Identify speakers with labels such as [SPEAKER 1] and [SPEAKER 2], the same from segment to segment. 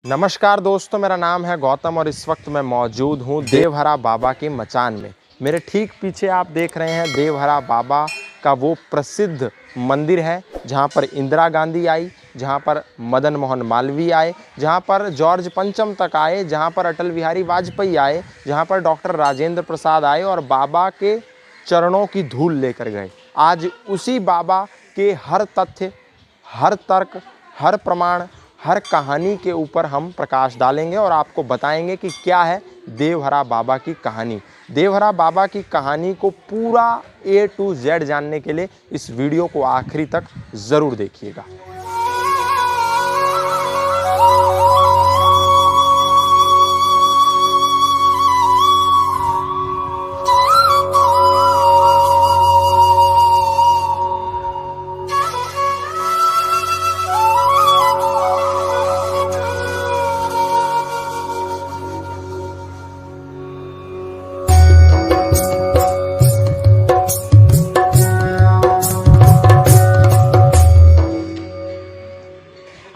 [SPEAKER 1] नमस्कार दोस्तों, मेरा नाम है गौतम और इस वक्त मैं मौजूद हूँ देवहरा बाबा के मचान में। मेरे ठीक पीछे आप देख रहे हैं देवहरा बाबा का वो प्रसिद्ध मंदिर है जहाँ पर इंदिरा गांधी आई, जहाँ पर मदन मोहन मालवीय आए, जहाँ पर जॉर्ज पंचम तक आए, जहाँ पर अटल बिहारी वाजपेयी आए, जहाँ पर डॉक्टर राजेंद्र प्रसाद आए और बाबा के चरणों की धूल लेकर गए। आज उसी बाबा के हर तथ्य, हर तर्क, हर प्रमाण, हर कहानी के ऊपर हम प्रकाश डालेंगे और आपको बताएंगे कि क्या है देवहरा बाबा की कहानी। देवहरा बाबा की कहानी को पूरा A to Z जानने के लिए इस वीडियो को आखिरी तक ज़रूर देखिएगा।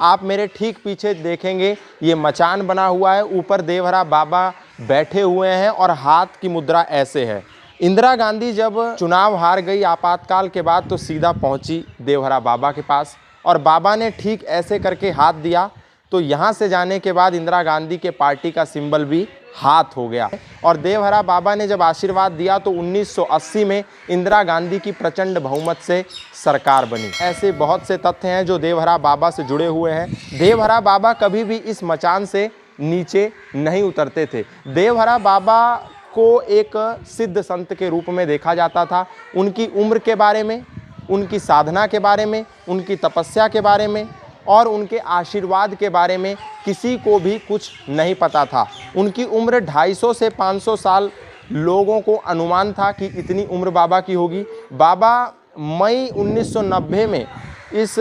[SPEAKER 1] आप मेरे ठीक पीछे देखेंगे ये मचान बना हुआ है, ऊपर देवहरा बाबा बैठे हुए हैं और हाथ की मुद्रा ऐसे है। इंदिरा गांधी जब चुनाव हार गई आपातकाल के बाद तो सीधा पहुंची देवहरा बाबा के पास और बाबा ने ठीक ऐसे करके हाथ दिया तो यहाँ से जाने के बाद इंदिरा गांधी के पार्टी का सिंबल भी हाथ हो गया और देवहरा बाबा ने जब आशीर्वाद दिया तो 1980 में इंदिरा गांधी की प्रचंड बहुमत से सरकार बनी। ऐसे बहुत से तथ्य हैं जो देवहरा बाबा से जुड़े हुए हैं। देवहरा बाबा कभी भी इस मचान से नीचे नहीं उतरते थे। देवहरा बाबा को एक सिद्ध संत के रूप में देखा जाता था। उनकी उम्र के बारे में, उनकी साधना के बारे में, उनकी तपस्या के बारे में और उनके आशीर्वाद के बारे में किसी को भी कुछ नहीं पता था। उनकी उम्र 250 से 500 साल लोगों को अनुमान था कि इतनी उम्र बाबा की होगी। बाबा मई 1990 में इस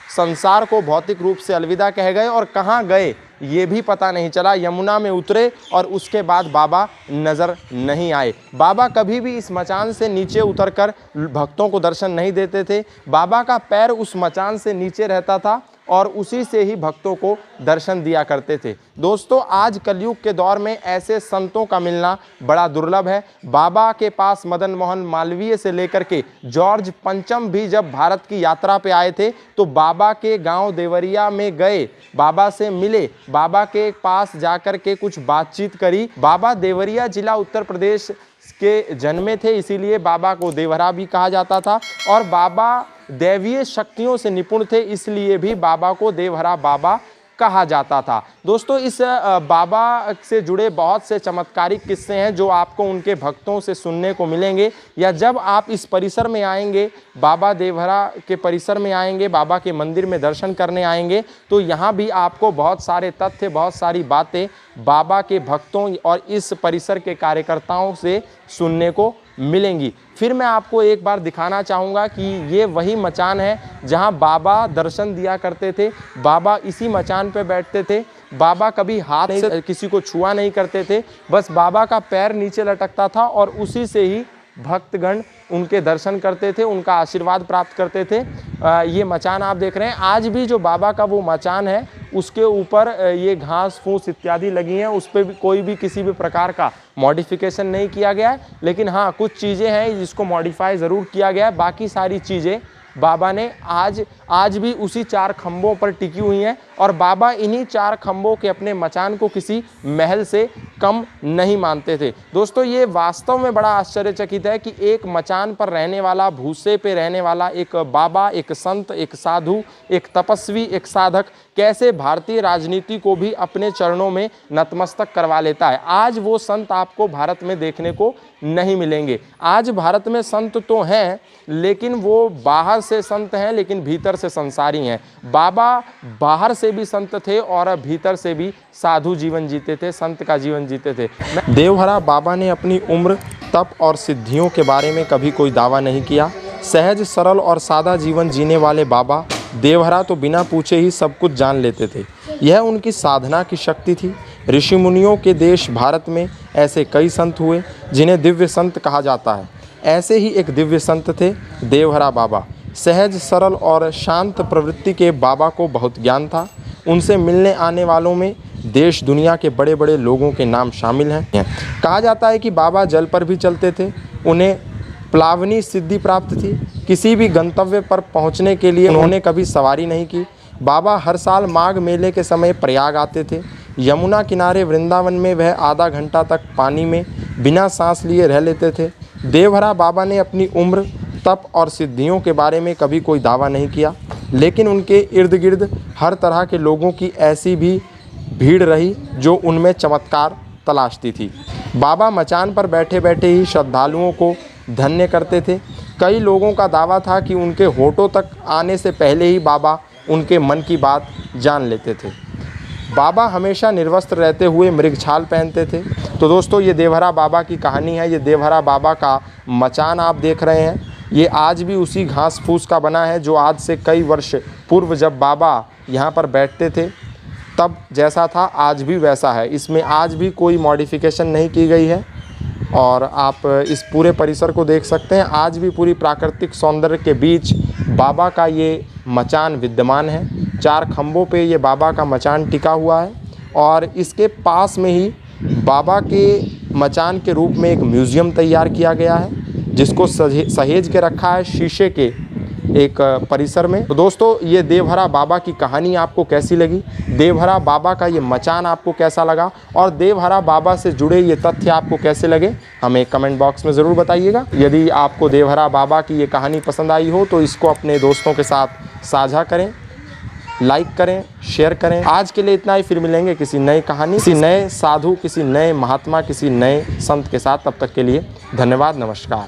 [SPEAKER 1] संसार को भौतिक रूप से अलविदा कह गए और कहाँ गए ये भी पता नहीं चला। यमुना में उतरे और उसके बाद बाबा नज़र नहीं आए। बाबा कभी भी इस मचान से नीचे उतरकर भक्तों को दर्शन नहीं देते थे। बाबा का पैर उस मचान से नीचे रहता था और उसी से ही भक्तों को दर्शन दिया करते थे। दोस्तों, आज कलयुग के दौर में ऐसे संतों का मिलना बड़ा दुर्लभ है। बाबा के पास मदन मोहन मालवीय से लेकर के जॉर्ज पंचम भी जब भारत की यात्रा पे आए थे तो बाबा के गांव देवरिया में गए, बाबा से मिले, बाबा के पास जाकर के कुछ बातचीत करी। बाबा देवरिया जिला उत्तर प्रदेश के जन्मे थे, इसीलिए बाबा को देवहरा भी कहा जाता था और बाबा दैवीय शक्तियों से निपुण थे, इसलिए भी बाबा को देवहरा बाबा कहा जाता था। दोस्तों, इस बाबा से जुड़े बहुत से चमत्कारिक किस्से हैं जो आपको उनके भक्तों से सुनने को मिलेंगे या जब आप इस परिसर में आएंगे, बाबा देवहरा के परिसर में आएंगे, बाबा के मंदिर में दर्शन करने आएंगे तो यहाँ भी आपको बहुत सारे तथ्य, बहुत सारी बातें बाबा के भक्तों और इस परिसर के कार्यकर्ताओं से सुनने को मिलेंगी। फिर मैं आपको एक बार दिखाना चाहूँगा कि ये वही मचान है जहाँ बाबा दर्शन दिया करते थे। बाबा इसी मचान पे बैठते थे। बाबा कभी हाथ से किसी को छुआ नहीं करते थे, बस बाबा का पैर नीचे लटकता था और उसी से ही भक्तगण उनके दर्शन करते थे, उनका आशीर्वाद प्राप्त करते थे। ये मचान आप देख रहे हैं, आज भी जो बाबा का वो मचान है उसके ऊपर ये घास फूस इत्यादि लगी हैं, उस पर भी कोई भी किसी भी प्रकार का मॉडिफिकेशन नहीं किया गया है। लेकिन हाँ, कुछ चीज़ें हैं जिसको मॉडिफाई ज़रूर किया गया है। बाकी सारी चीज़ें बाबा ने आज भी उसी 4 खंभों पर टिकी हुई हैं और बाबा इन्हीं 4 खंभों के अपने मचान को किसी महल से कम नहीं मानते थे। दोस्तों, ये वास्तव में बड़ा आश्चर्यचकित है कि एक मचान पर रहने वाला, भूसे पे रहने वाला एक बाबा, एक संत, एक साधु, एक तपस्वी, एक साधक कैसे भारतीय राजनीति को भी अपने चरणों में नतमस्तक करवा लेता है। आज वो संत आपको भारत में देखने को नहीं मिलेंगे। आज भारत में संत तो हैं लेकिन वो बाहर से संत हैं लेकिन भीतर से संसारी हैं। बाबा बाहर से भी संत थे और भीतर से भी साधु जीवन जीते थे, संत का जीवन जीते थे। देवहरा बाबा ने अपनी उम्र, तप और सिद्धियों के बारे में कभी कोई दावा नहीं किया। सहज, सरल और सादा जीवन जीने वाले बाबा देवहरा तो बिना पूछे ही सब कुछ जान लेते थे। यह उनकी साधना की शक्ति थी। ऋषि मुनियों के देश भारत में ऐसे कई संत हुए जिन्हें दिव्य संत कहा जाता है। ऐसे ही एक दिव्य संत थे देवहरा बाबा। सहज, सरल और शांत प्रवृत्ति के बाबा को बहुत ज्ञान था। उनसे मिलने आने वालों में देश दुनिया के बड़े बड़े लोगों के नाम शामिल हैं। कहा जाता है कि बाबा जल पर भी चलते थे, उन्हें प्लावनी सिद्धि प्राप्त थी। किसी भी गंतव्य पर पहुंचने के लिए उन्होंने कभी सवारी नहीं की। बाबा हर साल माघ मेले के समय प्रयाग आते थे। यमुना किनारे वृंदावन में वह आधा घंटा तक पानी में बिना सांस लिए रह लेते थे। देवहरा बाबा ने अपनी उम्र, तप और सिद्धियों के बारे में कभी कोई दावा नहीं किया, लेकिन उनके इर्द गिर्द हर तरह के लोगों की ऐसी भी भीड़ रही जो उनमें चमत्कार तलाशती थी। बाबा मचान पर बैठे बैठे ही श्रद्धालुओं को धन्य करते थे। कई लोगों का दावा था कि उनके होठों तक आने से पहले ही बाबा उनके मन की बात जान लेते थे। बाबा हमेशा निर्वस्त्र रहते हुए मृगछाल पहनते थे। तो दोस्तों, ये देवहरा बाबा की कहानी है। ये देवहरा बाबा का मचान आप देख रहे हैं। ये आज भी उसी घास फूस का बना है जो आज से कई वर्ष पूर्व जब बाबा यहाँ पर बैठते थे तब जैसा था आज भी वैसा है। इसमें आज भी कोई मॉडिफिकेशन नहीं की गई है और आप इस पूरे परिसर को देख सकते हैं। आज भी पूरी प्राकृतिक सौंदर्य के बीच बाबा का ये मचान विद्यमान है। 4 खंभों पे ये बाबा का मचान टिका हुआ है और इसके पास में ही बाबा के मचान के रूप में एक म्यूज़ियम तैयार किया गया है जिसको सहेज के रखा है शीशे के एक परिसर में। तो दोस्तों, ये देवहरा बाबा की कहानी आपको कैसी लगी? देवहरा बाबा का ये मचान आपको कैसा लगा? और देवहरा बाबा से जुड़े ये तथ्य आपको कैसे लगे? हमें कमेंट बॉक्स में ज़रूर बताइएगा। यदि आपको देवहरा बाबा की ये कहानी पसंद आई हो तो इसको अपने दोस्तों के साथ साझा करें, लाइक करें, शेयर करें। आज के लिए इतना ही, फिर मिलेंगे किसी नई कहानी, किसी नए साधु, किसी नए महात्मा, किसी नए संत के साथ। तब तक के लिए धन्यवाद, नमस्कार।